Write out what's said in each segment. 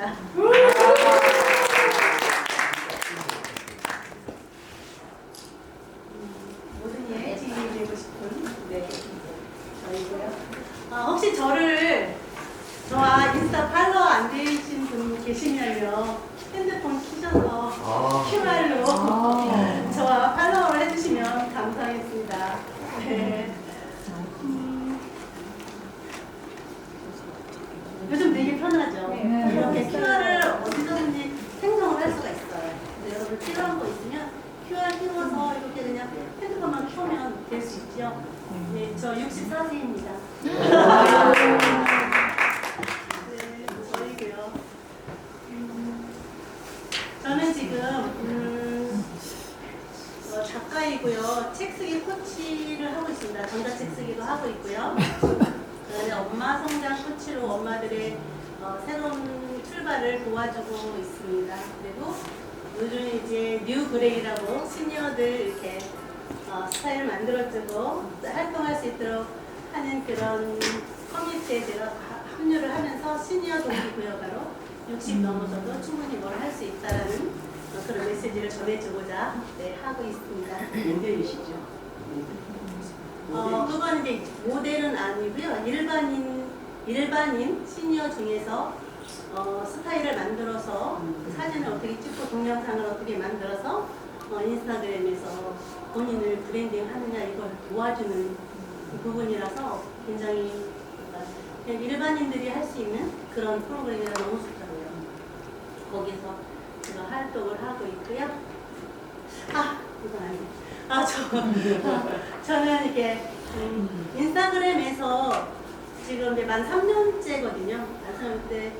있습니다. 모든 일에 지인이 되고 싶은 저이고요. 혹시 저와 인스타 팔로워 안 되신 분 계시면요, 핸드폰 키셔서 QR로 저와 팔로우를 해주시면 감사하겠습니다. 네. 요즘 되게 편하죠? 이렇게 QR을 어디서든지 생성을 할 수가 있어요. 그래서 여러분 필요한 거 있으면 QR 띄워서 이렇게 그냥 핸드폰만 켜면 될 수 있죠. 네, 저 64세입니다. 저희고요. 저는 지금 작가이고요. 책쓰기 코치를 하고 있습니다. 전자책 쓰기도 하고 있고요. 엄마 성장 코치로 엄마들의 새로운 출발을 도와주고 있습니다. 그리고 요즘 이제 뉴 그레이라고 시니어들 이렇게 스타일을 만들어주고 활동할 수 있도록 하는 그런 커뮤니티에 제가 합류를 하면서 시니어 동기부여가로 60 넘어서도 충분히 뭘 할 수 있다는 그런 메시지를 전해주고자 하고 있습니다. 모델이시죠? 그건 이제 모델은 아니고요. 일반인 시니어 중에서 스타일을 만들어서 사진을 어떻게 찍고 동영상을 어떻게 만들어서 인스타그램에서 본인을 브랜딩 하느냐 이걸 도와주는 부분이라서 굉장히 그냥 일반인들이 할 수 있는 그런 프로그램이라 너무 좋더라고요. 거기서 제가 활동을 하고 있고요. 이건 아니에요. 저는 이렇게 인스타그램에서 지금 이제 만 3년째거든요. 만 3년째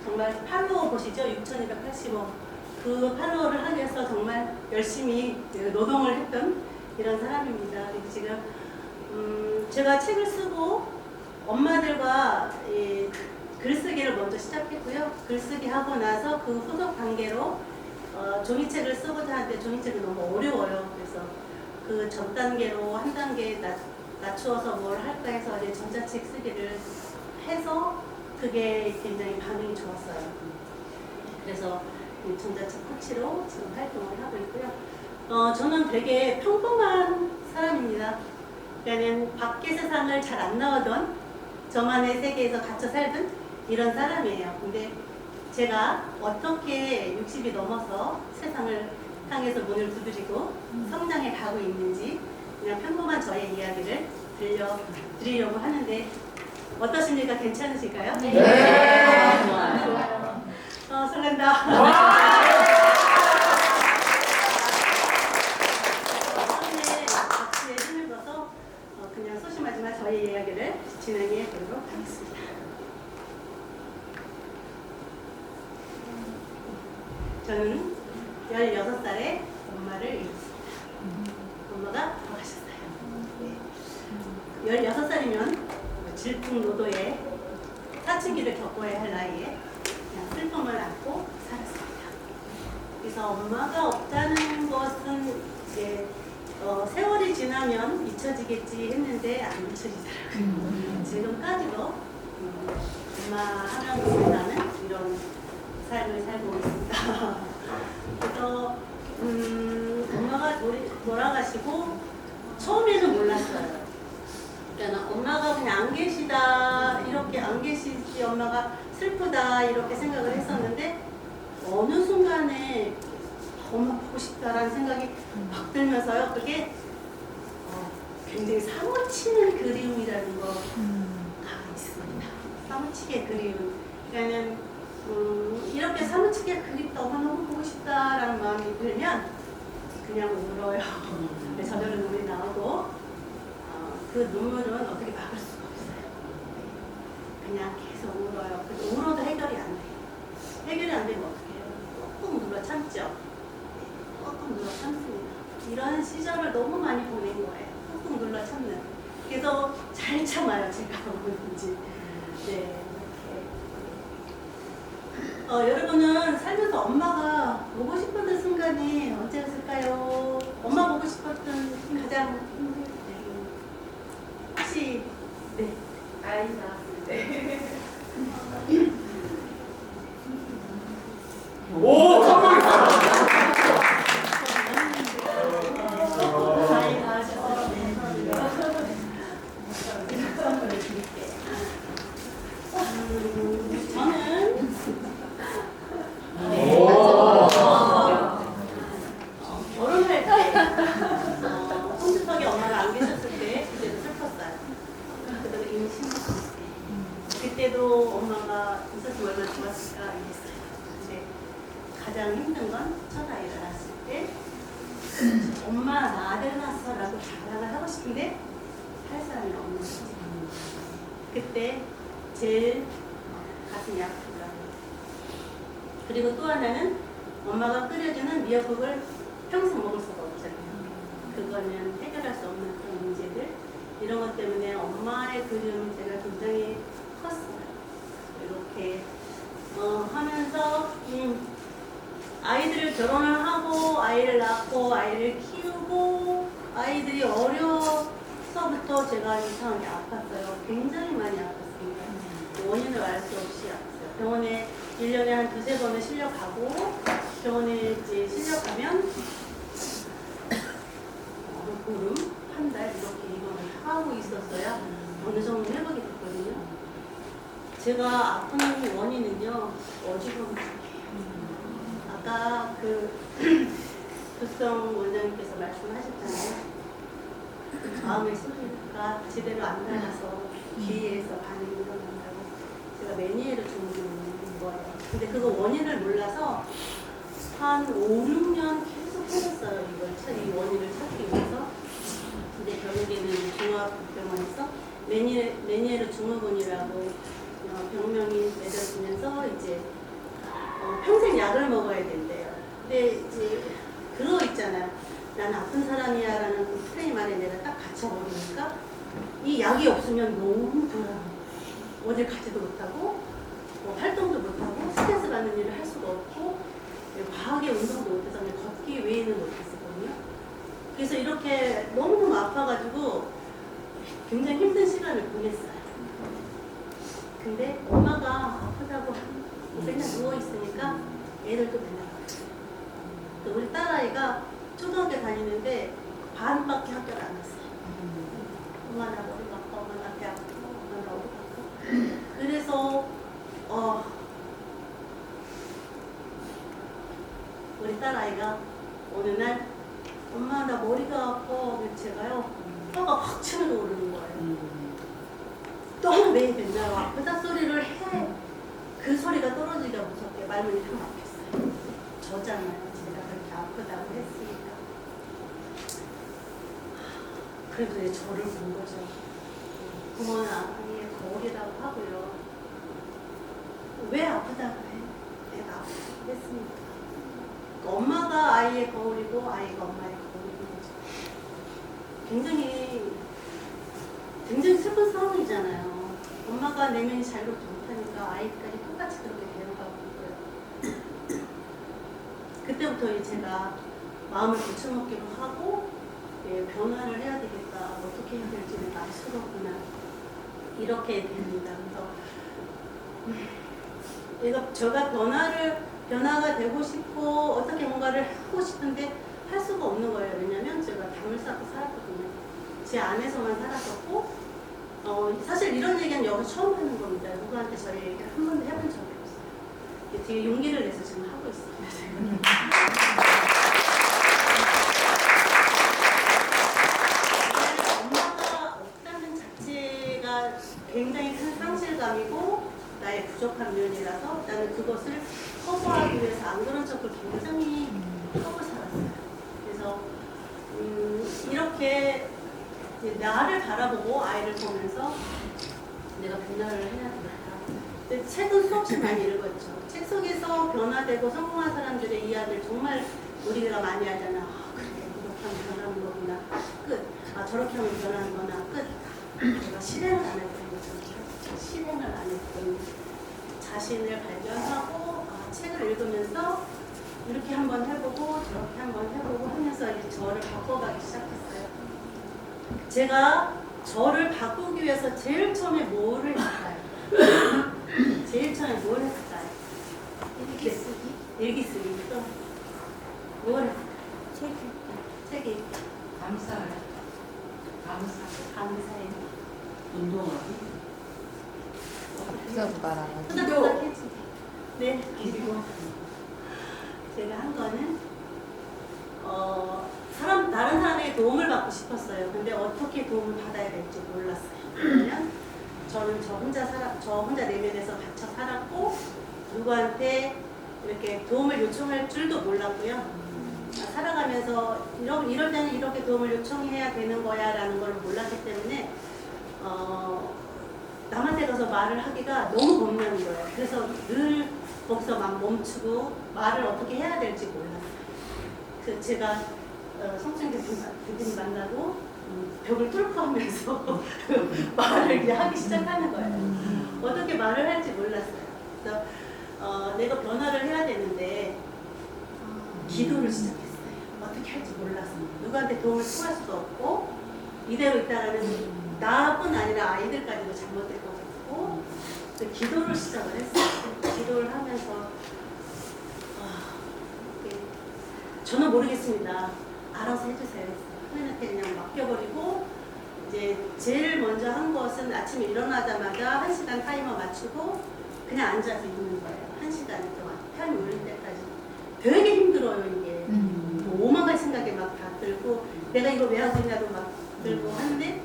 정말 팔로워 보시죠? 6,285. 그 팔로워를 하기 위해서 정말 열심히 노동을 했던 이런 사람입니다. 그리고 지금 제가 책을 쓰고 엄마들과 글쓰기를 먼저 시작했고요. 글쓰기 하고 나서 그 후속 단계로 종이책을 쓰고자 하는데 종이책이 너무 어려워요. 그래서 그 전 단계로 한 단계 낮추어서 뭘 할까 해서 이제 전자책 쓰기를 해서 그게 굉장히 반응이 좋았어요. 그래서 전자책 코치로 지금 활동을 하고 있고요. 저는 되게 평범한 사람입니다. 그러니까 밖의 세상을 잘 안 나오던 저만의 세계에서 갇혀 살던 이런 사람이에요. 근데 제가 어떻게 60이 넘어서 세상을 향해서 문을 두드리고 성장해 가고 있는지 그냥 평범한 저의 이야기를 들려드리려고 하는데 어떠십니까? 괜찮으실까요? 네. 좋아요. 설렌다. 손에 박수에 힘을 줘서 그냥 소심하지만 저의 이야기를 진행해 보도록 하겠습니다. 저는 16살에 엄마를 잃었습니다. 엄마가 돌아가셨어요. 16살이면 질풍노도에 사춘기를 겪어야 할 나이에 그냥 슬픔을 안고 살았습니다. 그래서 엄마가 없다는 것은 이제 세월이 지나면 잊혀지겠지 했는데 안 잊혀지더라고요. 지금까지도 엄마 하나님이라는 이런 삶을 살고 있습니다. 그래서 엄마가 돌아가시고 처음에는 몰랐어요. 그러니까 엄마가 그냥 안 계시다 이렇게 안 계시지 엄마가 슬프다 이렇게 생각을 했었는데 어느 순간에 엄마 보고 싶다라는 생각이 막 들면서요. 그게 굉장히 사무치는 그리움이라는 거가 있습니다. 사무치게 그리움. 그러니까는 이렇게 사무치게 그립다, 엄마 너무 보고 싶다라는 마음이 들면 그냥 울어요. 저절로 눈물이 나오고 그 눈물은 어떻게 막을 수가 없어요. 그냥 계속 울어요. 근데 울어도 해결이 안 돼요. 해결이 안 되면 어떻게 해요? 꾹꾹 눌러 참죠. 꾹꾹 눌러 참습니다. 이런 시절을 너무 많이 보낸 거예요. 꾹꾹 눌러 참는. 그래서 잘 참아요. 제가 뭐든지. 네. 여러분은 살면서 엄마가 보고 싶었던 순간이 언제였을까요? 엄마 보고 싶었던 가장 혹시 아이 낳았을 때. 오, 성공했어. 많이 봐주셔서 선물을 드릴게요. 저는 결혼할 때 손주석이 엄마가 안 계셨을 때 그때도 슬펐어요. 그때도 임신했을 때 그때도 엄마가 있었으면 얼마나 좋았을까 이랬어요. 근데 가장 힘든 건 첫 아이를 낳았을 때 엄마 나 아들 낳았어라고 자랑을 하고 싶은데 할 사람이 없는 거지. 그때 제일 가슴이 아프더라고요. 그리고 또 하나는 엄마가 끓여주는 미역국을 평생 먹을 수가 없잖아요. 그거는 해결할 수 없는 그런 문제들, 이런 것 때문에 엄마의 그리움이 제가 굉장히 컸어요. 이렇게 하면서 아이들을 결혼을 하고 아이를 낳고 아이를 키우고 아이들이 어려서부터 제가 이상하게 아팠어요. 굉장히 많이 아팠습니다. 원인을 알 수 없이 아팠어요. 병원에 1년에 한 두세 번을 실려가고 병원에 이제 실려가면 보름, 한 달 이렇게 입원을 하고 있었어야 어느 정도 회복이 됐거든요. 제가 아픈 원인은요, 어지러움이에요. 아까 교성 원장님께서 말씀하셨잖아요. 마음의 소리가 제대로 안 나가서 귀에서 반응이 일어난다고. 제가 메니에르 증후군 거예요. 근데 그거 원인을 몰라서 한 5, 6년 계속 해봤어요. 이 원인을 찾기 위해서. 근데 결국에는 종합병원에서 메니에르 증후군이라고 병명이 내려지면서 이제 평생 약을 먹어야 된대요. 근데 이제 그거 있잖아요. 난 아픈 사람이야 라는 그 프레임 안에 내가 딱 갇혀버리니까 이 약이 없으면 너무 불안해. 어딜 가지도 못하고 활동도 못하고 스트레스 받는 일을 할 수가 없고 과하게 운동도 못해서 그냥 걷기 외에는 못했었거든요. 그래서 이렇게 너무너무 아파가지고 굉장히 힘든 시간을 보냈어요. 근데 엄마가 아프다고 맨날 누워있으니까 애들도 맨날 아프고 우리 딸아이가 초등학교 다니는데 반밖에 학교를 안 갔어요. 엄마 나 머리가 아파, 엄마 나 배 아프고, 엄마 나 어디 아프고. 그래서 우리 딸아이가 어느 날 엄마 나 머리가 아파. 제가요 혀가 확 치면서 오르는 거예요. 너무 매일 맨날 아프다 소리를 해. 그 소리가 떨어지기가 무섭게 말문이 다 막혔어요. 저잖아요. 제가 그렇게 아프다고 했으니까. 그래서 이제 저를 본 거죠. 부모는 아이의 거울이라고 하고요. 왜 아프다고 해? 내가 아프다고 했으니까. 엄마가 아이의 거울이고 아이가 엄마의 거울인 거죠. 굉장히 슬픈 상황이잖아요. 엄마가 내면이 자유롭지 못하니까 아이까지 똑같이 그렇게 배워가고 있고요. 그때부터 제가 마음을 고쳐먹기로 하고 변화를 해야 되겠다. 어떻게 해야 될지는 알 수가 없구나. 이렇게 됩니다. 그래서 제가 변화가 되고 싶고 어떻게 뭔가를 하고 싶은데 할 수가 없는 거예요. 왜냐면 제가 담을 쌓고 살았거든요. 제 안에서만 살았었고 사실 이런 얘기는 여기서 처음 하는 겁니다. 누구한테 저희 얘기를 한 번도 해본 적이 없어요. 되게 용기를 내서 지금 하고 있어요. 엄마가 없다는 자체가 굉장히 큰 상실감이고 나의 부족한 면이라서 나는 그것을 커버하기 위해서 안 그런 척을 굉장히 하고 살았어요. 그래서 이렇게 나를 바라보고 아이를 보면서 내가 변화를 해야 되겠다. 책은 수없이 많이 읽었죠. 책 속에서 변화되고 성공한 사람들의 이야기를 정말 우리가 많이 하잖아. 그래, 이렇게 하면 변하는 거구나. 끝. 저렇게 하면 변하는 거나 끝. 제가 실행을 안 했던 거죠. 실행을 안 했던 자신을 발견하고 책을 읽으면서 이렇게 한번 해보고 저렇게 한번 해보고 하면서 이제 저를 바꿔가기 시작했어요. 제가 저를 바꾸기 위해서 제일 처음에 뭘 했을까요? 제일 처음에 뭘 했을까요? 일기 쓰기? 일기 쓰기 또 뭘? 책 읽기. 감사해. 감사해. 운동하기. 그래서 말하는 토닥토닥해지. 네. 그리고 제가 한 거는 다른 사람에게 도움을 받고 싶었어요. 근데 어떻게 도움을 받아야 될지 몰랐어요. 왜냐면 저는 저 혼자 내면에서 갇혀 살았고 누구한테 이렇게 도움을 요청할 줄도 몰랐고요. 살아가면서 이럴 때는 이렇게 도움을 요청해야 되는 거야라는 걸 몰랐기 때문에 남한테 가서 말을 하기가 너무 겁나는 거예요. 그래서 늘 거기서 막 멈추고 말을 어떻게 해야 될지 몰랐어요. 그래서 제가 성춘 교수님 만나고 벽을 뚫고 하면서 말을 이제 하기 시작하는 거예요. 어떻게 말을 할지 몰랐어요. 그래서 내가 변화를 해야 되는데 기도를 시작했어요. 어떻게 할지 몰랐어요. 누구한테 도움을 청할 수도 없고 이대로 있다가는 나뿐 아니라 아이들까지도 잘못될 것 같고 그래서 기도를 시작을 했어요. 기도를 하면서 저는 모르겠습니다. 알아서 해주세요. 하나님한테 그냥 맡겨버리고 이제 제일 먼저 한 것은 아침에 일어나자마자 1시간 타이머 맞추고 그냥 앉아서 있는 거예요. 1시간 동안 타이머 올릴 때까지. 되게 힘들어요 이게. 오만 가지 생각이 막 다 들고 내가 이거 왜 하고 있냐도 막 들고 하는데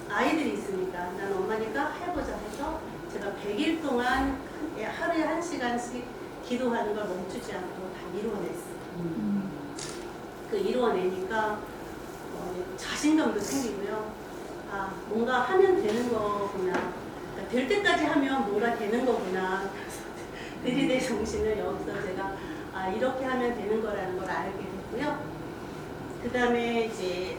아이들이 있으니까 난 엄마니까 해보자 해서 제가 100일 동안 하루에 1시간씩 기도하는 걸 멈추지 않고 다 이루어냈어요. 그 이루어내니까 자신감도 생기고요. 아 뭔가 하면 되는 거구나. 그러니까 될 때까지 하면 뭔가 되는 거구나. 들이대 정신을 여기서 제가 이렇게 하면 되는 거라는 걸 알게 됐고요. 그 다음에 이제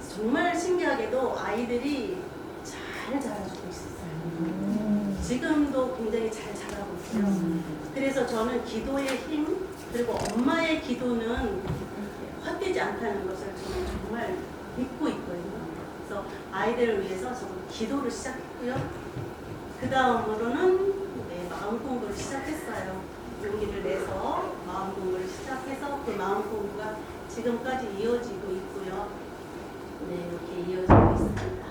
정말 신기하게도 아이들이 잘 자라주고 있었어요. 지금도 굉장히 잘 자라고 있어요. 그래서 저는 기도의 힘 그리고 엄마의 기도는 헛되지 않다는 것을 저는 정말 믿고 있거든요. 그래서 아이들을 위해서 저는 기도를 시작했고요. 그 다음으로는 마음 공부를 시작했어요. 용기를 내서 마음 공부를 시작해서 그 마음 공부가 지금까지 이어지고 있고요. 네, 이렇게 이어지고 있습니다.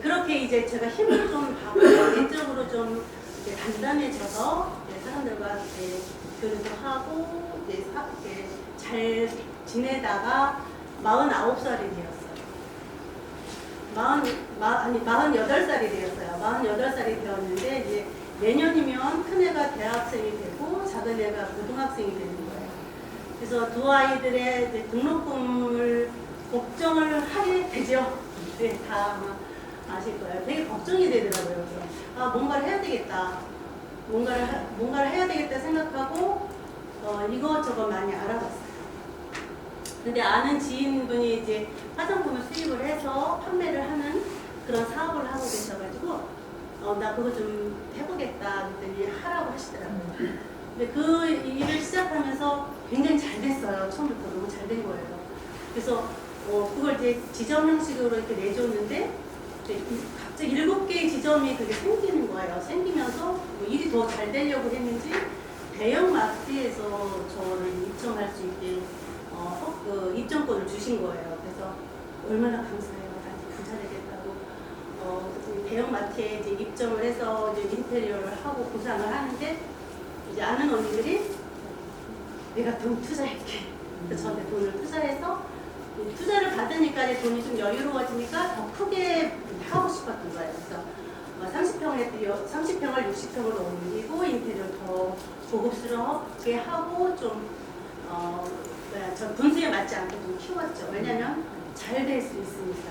그렇게 이제 제가 힘을 좀 받고 내적으로 좀 이제 단단해져서 사람들과 이제 교류도 하고 이제 잘 지내다가 49살이 되었어요. 48살이 되었어요. 48살이 되었는데 이제 내년이면 큰애가 대학생이 되고 작은애가 고등학생이 되는 거예요. 그래서 두 아이들의 이제 등록금을 걱정을 하게 되죠. 네, 다 아마 아실 거예요. 되게 걱정이 되더라고요. 그래서 뭔가를 해야 되겠다. 뭔가를 해야 되겠다 생각하고 이것저것 많이 알아봤어요. 근데 아는 지인분이 이제 화장품을 수입을 해서 판매를 하는 그런 사업을 하고 계셔가지고 나 그거 좀 해보겠다 그랬더니 하라고 하시더라고요. 근데 그 일을 시작하면서 굉장히 잘 됐어요. 처음부터 너무 잘 된 거예요. 그래서 그걸 이제 지점 형식으로 이렇게 내줬는데 갑자기 7개의 지점이 그게 생기는 거예요. 생기면서 일이 더 잘 되려고 했는지 대형 마트에서 저를 입점할 수 있게 그 입점권을 주신 거예요. 그래서 얼마나 감사해요. 나한테 부자 되겠다고 대형 마트에 이제 입점을 해서 이제 인테리어를 하고 구상을 하는데 이제 아는 언니들이 내가 돈 투자할게. 그래서 저한테 돈을 투자해서 투자를 받으니까 이제 돈이 좀 여유로워지니까 더 크게 하고 싶었던 거예요. 그래서 30평을 60평으로 옮기고 인테리어를 더 고급스럽게 하고 좀 저 분수에 맞지 않게 좀 키웠죠. 왜냐면 잘 될 수 있으니까.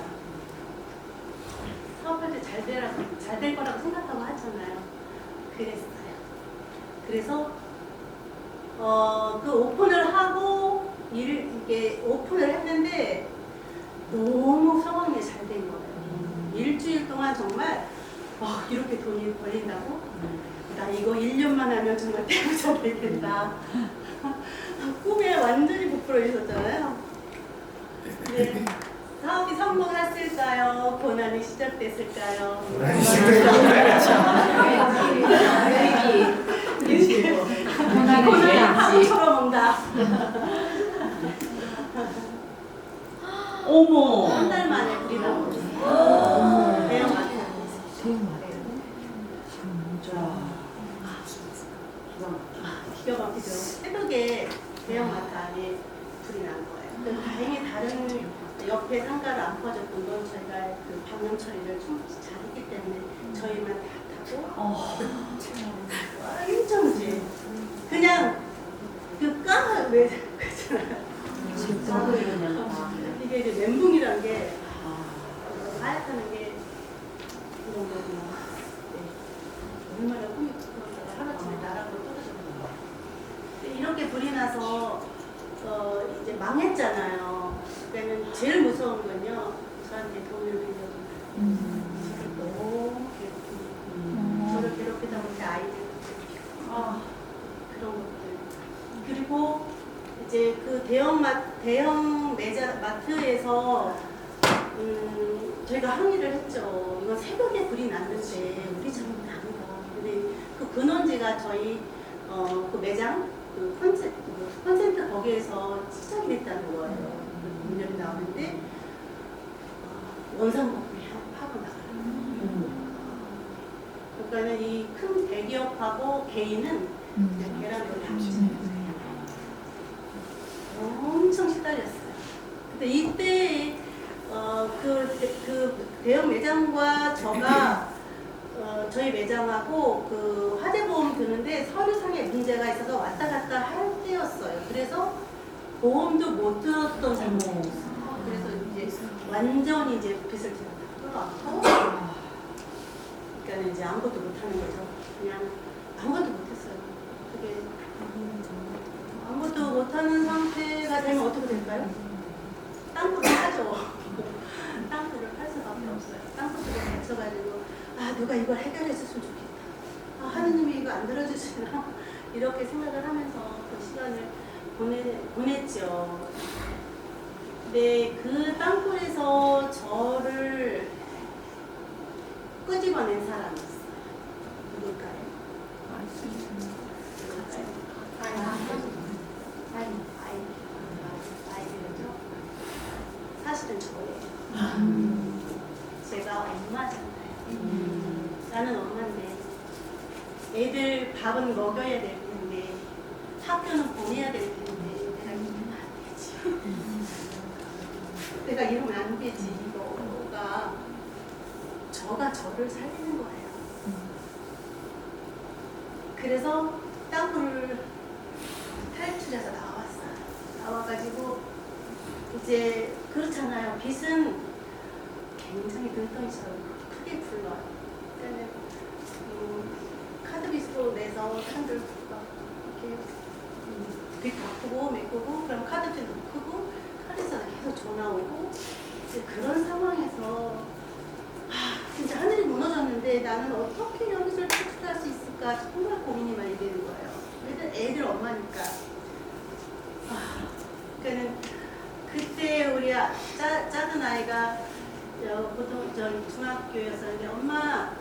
사업할 때 잘 될 거라고 생각하고 하잖아요. 그랬어요. 그래서 그 오픈을 하고 이게 오픈을 했는데 너무 상황이 잘 된 거예요. 일주일 동안 정말 이렇게 돈이 벌린다고? 나 이거 1년만 하면 정말 대부자 되겠다. 꿈에 완전히 부풀어 있었잖아요. 네. 사업이 성공했을까요? 고난이 시작됐을까요? 어머. 한 달 만에 불이 나고 있어요. 대형 마트에서. 기가 막히죠. 새벽에 대형 마트 안에 불이 난 거예요. 근데 다행히 다른 옆에 상가를 안 퍼졌던 건 저희가 그 방향 처리를 충분히 잘했기 때문에 저희만 다 타고 일정지 그냥 그 까만 왜 이게 이제 멘붕이라는 게 하얗다는 게 이런 거구나. 네. 얼마나 꿈이 크고 하루아침에 나라고 떨어졌구나. 이렇게 불이 나서 이제 망했잖아요. 그러니까 제일 무서운 건요. 저한테 돈을 빌려주면 저를 너무 괴롭히고 저를 괴롭히다 보니 아이들 그런 것들. 그리고 이제 그 대형 매장 마트에서 저희가 항의를 했죠. 이건 새벽에 불이 났는데 우리 잘못 아니다. 근데 그 근원지가 저희 그 매장 그 콘센트 거기에서 시작이 됐다는 거예요. 문열이 나오는데 원상복구에 하고 나가요. 그러니까는 이 큰 대기업하고 개인은 그냥 계란으로 다 엄청 시달렸어요. 근데 이때 그 대형 매장과 저희 매장하고 그 화재보험 드는데 서류상에 문제가 있어서 왔다 갔다 할 때였어요. 그래서 보험도 못 들었던 상황이었어요. 그래서 이제 완전히 이제 빚을 제가 다 끌어안고 그러니까 이제 아무것도 못하는 거죠. 그냥 아무것도 못했어요. 그게 아무것도 못하는 상태가 되면 어떻게 될까요? 땅굴을 파죠. 땅굴을 팔 수밖에 없어요. 땅굴을 맺혀가지고 누가 이걸 해결했으면 좋겠다. 하느님이 이거 안 들어주시나? 이렇게 생각을 하면서 그 시간을 보냈죠. 근데 그 땅굴에서 저를 끄집어낸 사람이 있어요. 누굴까요? 아이들이죠. 사실은 저예요. 제가 엄마잖아요. 나는 엄마인데 애들 밥은 먹여야 될 텐데 학교는 보내야 될 텐데 내가 이러면 안 되지. 내가 이러면 안 되지. 이거가 저가 저를 살리는 거예요. 그래서 땅굴을 탈출해서 나왔어요. 나와가지고 이제 그렇잖아요. 빚은 굉장히 눈덩이처럼 크게 불러요. 그러니까 카드 빚으로 내서 사람들 이렇게 빚 갚고 메꾸고 그럼 카드 빚도 크고 카드에서 계속 전화 오고 이제 그런 상황에서 진짜 하늘이 무너졌는데 나는 어떻게 여기서 탈출할 수 있을까 정말 고민이 많이 되는 거예요. 애들 엄마니까. 그러니까는 그때 우리 작은 아이가 보통 중학교에서 엄마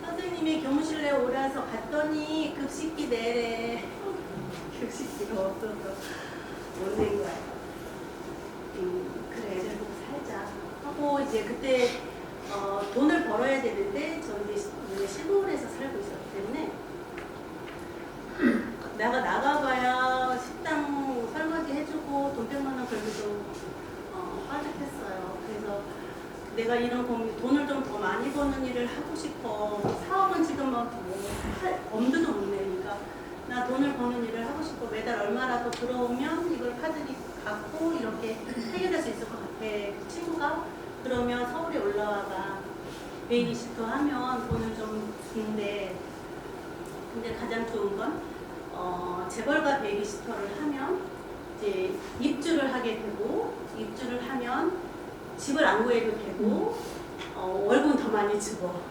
선생님이 교무실에 오라서 갔더니 급식비 내래. 급식비가 없어서 못 낸 거예요. 그래 애들 보고 살자 하고 이제 그때 돈을 벌어야 되는데 저 이제 시골에서 살고 있었기 때문에 내가 나가봐야 식당 설거지 해주고 돈 100만 원 벌기도 빠듯했어요. 그래서 내가 이런 돈을 좀 더 많이 버는 일을 하고 싶어. 사업은 지금 엄두도 못 내니까 나 돈을 버는 일을 하고 싶어. 매달 얼마라도 들어오면 이걸 카드니 갖고 이렇게 해결할 수 있을 것 같아. 그 친구가 그러면 서울에 올라와가 베이비시터 하면 돈을 좀 준대. 근데 가장 좋은 건 재벌가 베이비시터를 하면 이제 입주를 하게 되고 입주를 하면 집을 안 구해도 되고 월급은 더 많이 주고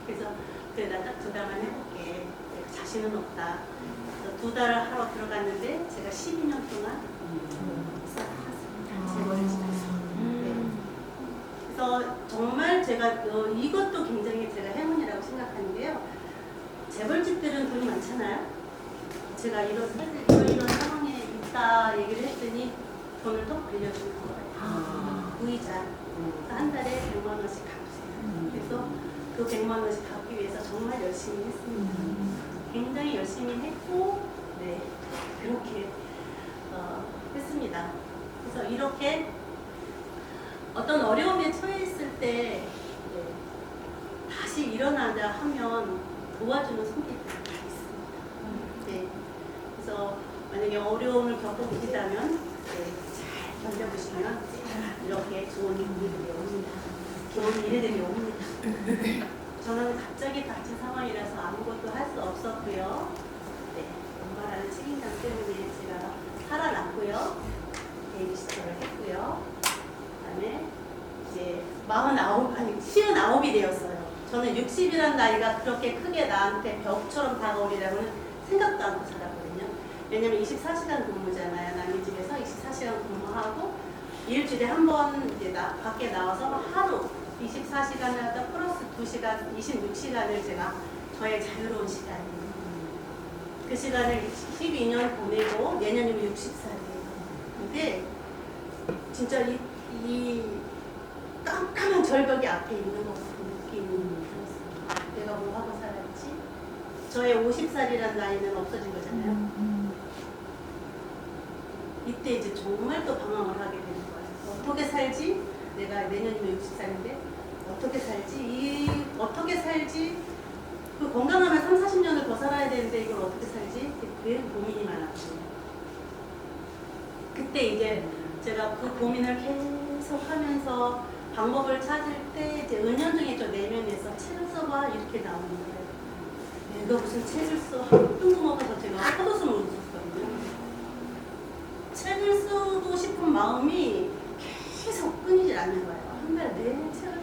그래서 그래 나 딱 2달만 해볼게. 자신은 없다. 그래서 2달 하러 들어갔는데 제가 12년 동안 그래서 정말 제가 이것도 굉장히 제가 행운이라고 생각하는데요. 재벌집들은 돈이 많잖아요. 제가 이런 상황에 합시다 얘기를 했더니 돈을 더 빌려주는 거예요. 무이자. 한 달에 100만 원씩 갚으세요. 그래서 그 100만 원씩 갚기 위해서 정말 열심히 했습니다. 굉장히 열심히 했고, 네, 그렇게 했습니다. 그래서 이렇게 어떤 어려움에 처했을 때 다시 일어나자 하면 도와주는 손길들이 다 있습니다. 네, 그래서 만약에 어려움을 겪어보시다면 잘 견뎌보시면 이렇게 좋은 일들이 옵니다. 좋은 일들이 옵니다. 저는 갑자기 닥친 상황이라서 아무것도 할 수 없었고요. 네, 엄마라는 책임감 때문에 제가 살아났고요. 베이비시터를 했고요. 그다음에 이제 59이 되었어요. 저는 60이라는 나이가 그렇게 크게 나한테 벽처럼 다가오리라고는 생각도 않고 살았거든요. 왜냐면 24시간 근무잖아요. 남의 집에서 24시간 근무하고 일주일에 한 번 이제 밖에 나와서 하루 24시간을 하다 플러스 2시간, 26시간을 제가 저의 자유로운 시간이에요. 그 시간을 12년 보내고 내년이면 60살이에요. 근데 진짜 이 깜깜한 절벽이 앞에 있는 것 같은 느낌이 들었어요. 내가 뭐 하고 살았지? 저의 50살이라는 나이는 없어진 거잖아요. 이때 이제 정말 또 방황을 하게 되는 거예요. 어떻게 살지? 내가 내년이면 60살인데 어떻게 살지? 그 건강하면 3, 40년을 더 살아야 되는데 이걸 어떻게 살지? 그게 고민이 많았거든요. 그때 이제 제가 그 고민을 계속 하면서 방법을 찾을 때 이제 은연중에 저 내면에서 책을 써봐 이렇게 나오는 거예요. 내가 무슨 책을 써? 뜬금없어서 제가 헛웃음을 웃었거든요. 책을 쓰고 싶은 마음이 계속 끊이질 않는 거예요. 한 달에 내 책을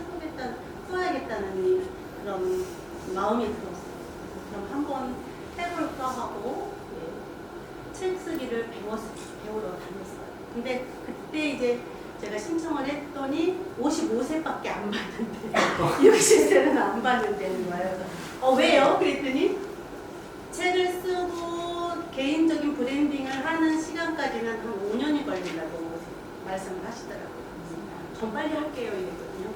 써야겠다는 그런 마음이 들었어요. 그럼 한번 해볼까 하고 책 쓰기를 배우러 다녔어요. 근데 그때 이제 제가 신청을 했더니 55세밖에 안 받는데 60세는 안 받는다는 거예요. 왜요? 그랬더니 책을 쓰고 개인적인 브랜딩을 하는 시간까지는 한 5년이 걸린다고 말씀을 하시더라고요. 전 빨리 할게요 이랬거든요.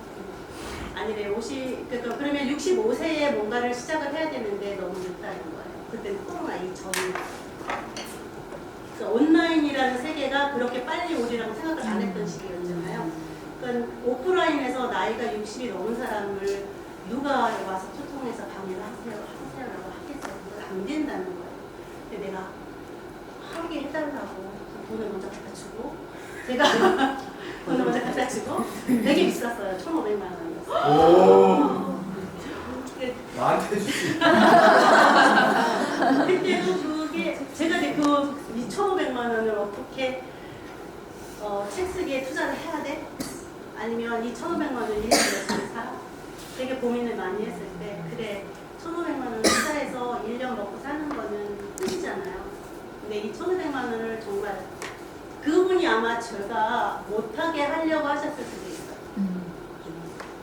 아니래 그러니까 그러면 65세에 뭔가를 시작을 해야 되는데 너무 늦다는 거예요. 그때는 코로나 이전이에요. 온라인이라는 세계가 그렇게 빨리 오리라고 생각을 안 했던 시기였잖아요. 그러니까 오프라인에서 나이가 60이 넘은 사람을 누가 와서 초청해서 강의를 하세요라고 하겠어요. 그건 안 된다는 거예요. 근데 내가 하게 해달라고 돈을 먼저 갖다 주고 제가 돈을 먼저 갖다 주고 되게 비쌌어요. 1,500만 원이었어요. 나한테 주지. 그때도 그게 제가 이제 그 2,500만 원을 어떻게 책 쓰기에 투자를 해야 돼? 아니면 2,500만 원을 1년에 사? 되게 고민을 많이 했을 때 그래 1,500만 원 투자해서 1년 먹고 사는 거는 끝이잖아요. 근데 2,500만 원을 정말 그분이 아마 제가 못하게 하려고 하셨을 수도 있어요.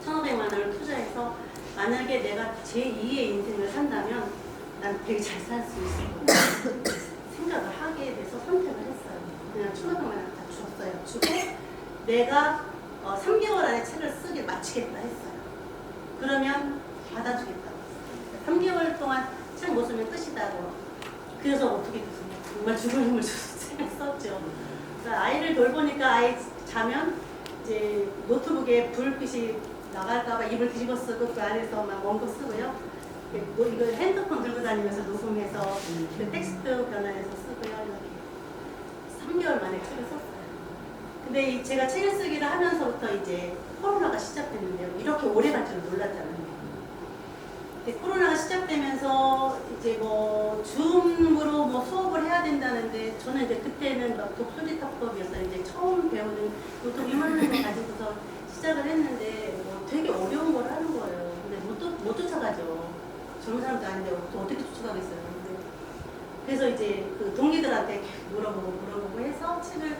1,500만 원을 투자해서 만약에 내가 제2의 인생을 산다면 난 되게 잘 살 수 있을 거라고 생각을 하게 돼서 선택을 했어요. 그냥 1,500만 원 다 줬어요. 주고 내가 3개월 안에 책을 쓰길 마치겠다 했어요. 그러면 받아주겠다고 했어요. 3개월 동안 책 못 쓰면 끝이다고. 그래서 어떻게 됐어요? 정말 죽을 힘을 줘서 책을 썼죠. 그러니까 아이를 돌보니까 아이 자면 이제 노트북에 불빛이 나갈까봐 입을 뒤집어 쓰고 그 안에서 막 원고 쓰고요. 뭐 이거 핸드폰 들고 다니면서 녹음해서 그 텍스트 변환해서 쓰고요. 이렇게 3개월 만에 책을 썼어요. 근데 제가 책을 쓰기를 하면서부터 이제 코로나가 시작됐는데요. 이렇게 오래 갈 줄은 몰랐잖아요. 근데 코로나가 시작되면서 이제 뭐 줌으로 뭐 수업을 해야 된다는데 저는 이제 그때는 막 독수리 탁법이었어요. 이제 처음 배우는 노트북 이만한 거 가지고서 시작을 했는데 뭐 되게 어려운 걸 하는 거예요. 근데 못 쫓아가죠. 젊은 사람도 아닌데 어떻게 쫓아가겠어요. 그래서 이제 그 동기들한테 물어보고 해서 책을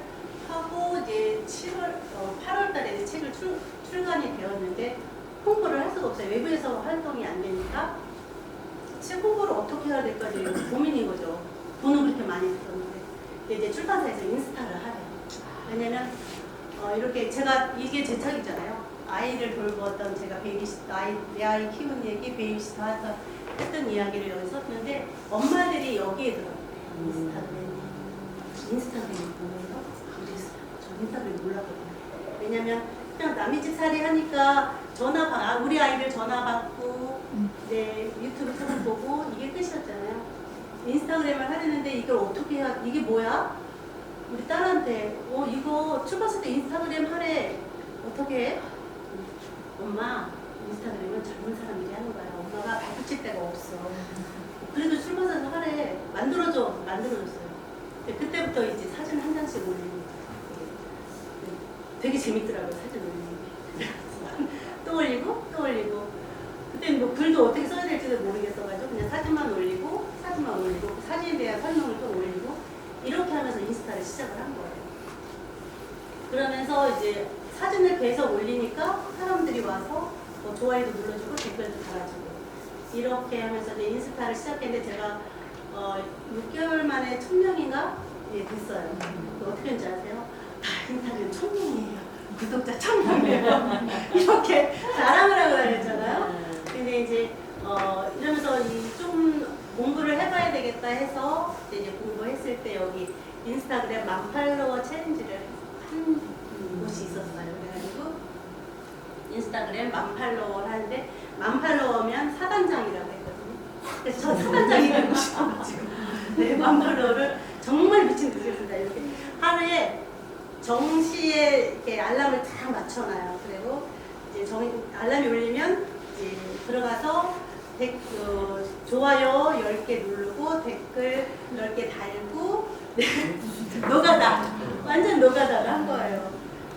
하고 이제 8월 달에 이제 책을 출간이 되었는데 홍보를 할 수가 없어요. 외부에서 활동이 안 되니까 책 홍보를 어떻게 해야 될까 고민인 거죠. 돈은 그렇게 많이 들었는데 이제 출판사에서 인스타를 하래요. 왜냐면 이렇게 제가 이게 제 책이잖아요. 아이를 돌보던 제가 내 아이 키우는 얘기 베이비시터 했던 이야기를 여기 썼는데 엄마들이 여기에 들어갔대요. 인스타그램이 보면서 그랬어요. 저 인스타그램 몰랐거든요. 왜냐면 그냥 남의 집 살이 하니까 우리 아이들 전화 받고 네, 유튜브 책을 보고 이게 끝이었잖아요. 인스타그램을 하려는데 이걸 어떻게 해야, 이게 뭐야? 우리 딸한테 이거 출판사 때 인스타그램 하래. 어떻게 해? 엄마, 인스타그램은 젊은 사람들이 하는 거야. 엄마가 발붙일 데가 없어. 그래도 출판사에서 하래. 만들어줬어요. 그때부터 이제 사진 한 장씩 올리는 거예요. 되게 재밌더라고요, 사진 올리는 게. 또 올리고. 그때는 뭐 글도 어떻게 써야 될지도 모르겠어가지고 그냥 사진만 올리고, 사진에 대한 설명을 또 올리고, 이렇게 하면서 인스타를 시작을 한 거예요. 그러면서 이제 사진을 계속 올리니까 사람들이 와서 뭐 좋아요도 눌러주고 댓글도 달아주고 이렇게 하면서 이제 인스타를 시작했는데 제가 6개월 만에 1000명인가? 예, 됐어요. 어떻게 했는지 아세요? 인스타는 1000명이에요. 구독자 1000명이에요. 이렇게 자랑을 하고 다녔잖아요. 근데 이제 이러면서 좀 공부를 해봐야 되겠다 해서 이제 공부했을 때 여기 인스타그램 10,000팔로워 챌린지를 한 곳이 있었어요. 그래가지고 인스타그램 10,000팔로워를 하는데 10,000팔로워면 사단장이라고 했거든요. 그래서 저 사단장이 되고 싶어가지고 네, 10,000팔로워를 정말 미친 듯이 했습니다. 이렇게 하루에 정시에 이렇게 알람을 딱 맞춰놔요. 그리고 이제 알람이 울리면 이제 들어가서 좋아요 10개 누르고 댓글 10개 달고 네, 노가다 완전 노가다를 한 거예요.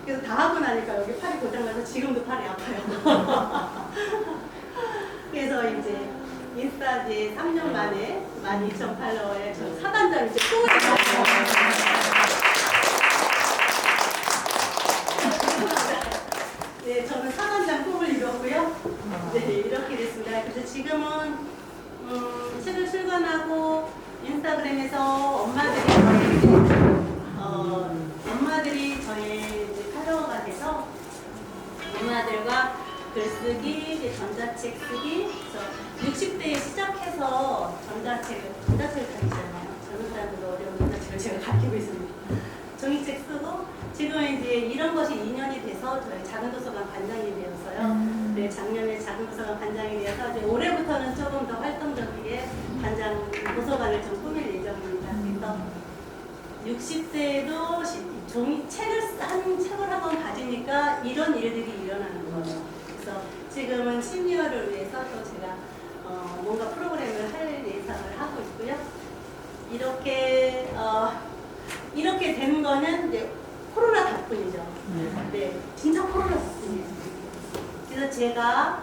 그래서 다 하고 나니까 여기 팔이 고장나서 지금도 팔이 아파요. 그래서 이제 인스타 이제 3년 만에 12,000팔로워에 저 사단장 이제 꿈을 네, 저는 사단장 꿈을 이뤘고요. 네, 이렇게 됐습니다. 그래서 지금은 책을 출간하고 인스타그램에서 엄마들이 저의 이제 팔로워가 돼서 엄마들과 글쓰기, 전자책 쓰기, 그래서 60대에 시작해서 전자책을 가르치잖아요. 젊은 사람들도 어려운 전자책을 제가 가르치고 있습니다. 종이책 쓰고 지금 이제 이런 것이 2년이 돼서 저희 작은 도서관 관장이 되었어요. 네, 작년에 작은 도서관 관장이 되어서 이제 올해부터는 조금 더 활동적이게 관장 도서관을 좀 꾸밀 예정입니다. 그래서 60대에도 종이책을 책을 한권 가지니까 이런 일들이 일어나는 거예요. 그래서 지금은 시니어를 위해서 또 제가 뭔가 프로그램을 할 예상을 하고 있고요. 이렇게 된 거는 이제 코로나 덕분이죠. 네, 진짜 코로나 덕분이에요. 그래서 제가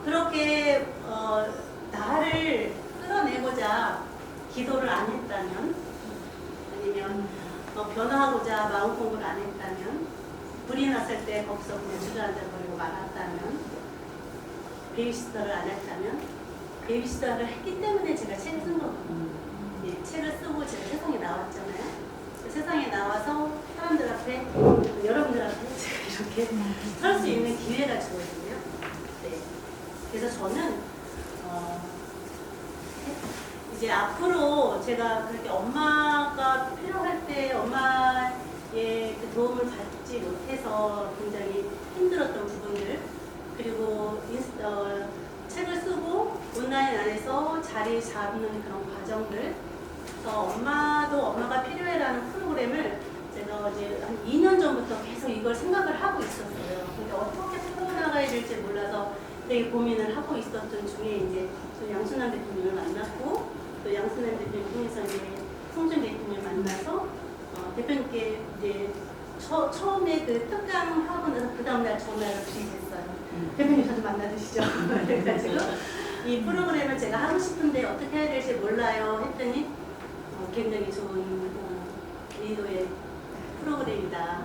그렇게 나를 끌어내고자 기도를 안 했다면, 아니면 변화하고자 마음 공부를 안 했다면, 불이 났을 때 거기서 그냥 주저앉아버리고 말았다면, 베이비시터를 안 했다면, 베이비시터를 했기 때문에 제가 책을 쓴 거거든요. 예, 책을 쓰고 제가 세상에 나왔잖아요. 세상에 나와서 사람들 앞에, 여러분들 앞에 제가 이렇게 설 수 있는 기회가 주어지고요. 네. 그래서 저는 이제 앞으로 제가 그렇게 엄마가 필요할 때 엄마의 그 도움을 받지 못해서 굉장히 힘들었던 부분들, 그리고 책을 쓰고 온라인 안에서 자리 잡는 그런 과정들, 그래서 엄마가 필요해라는 프로그램을 제가 이제 한 2년 전부터 계속 이걸 생각을 하고 있었어요. 근데 어떻게 풀어나가야 될지 몰라서 되게 고민을 하고 있었던 중에 이제 저 양순환 대표님을 만났고, 또 양순환 대표님 통해서 이제 송준 대표님을 만나서 대표님께 이제 처음에 그 특강하고 나서 그 다음날 전화를 드리겠어요. 대표님 저 좀 만나주시죠. 그래가지고 이 프로그램을 제가 하고 싶은데 어떻게 해야 될지 몰라요 했더니 굉장히 좋은 리더의 프로그램이다.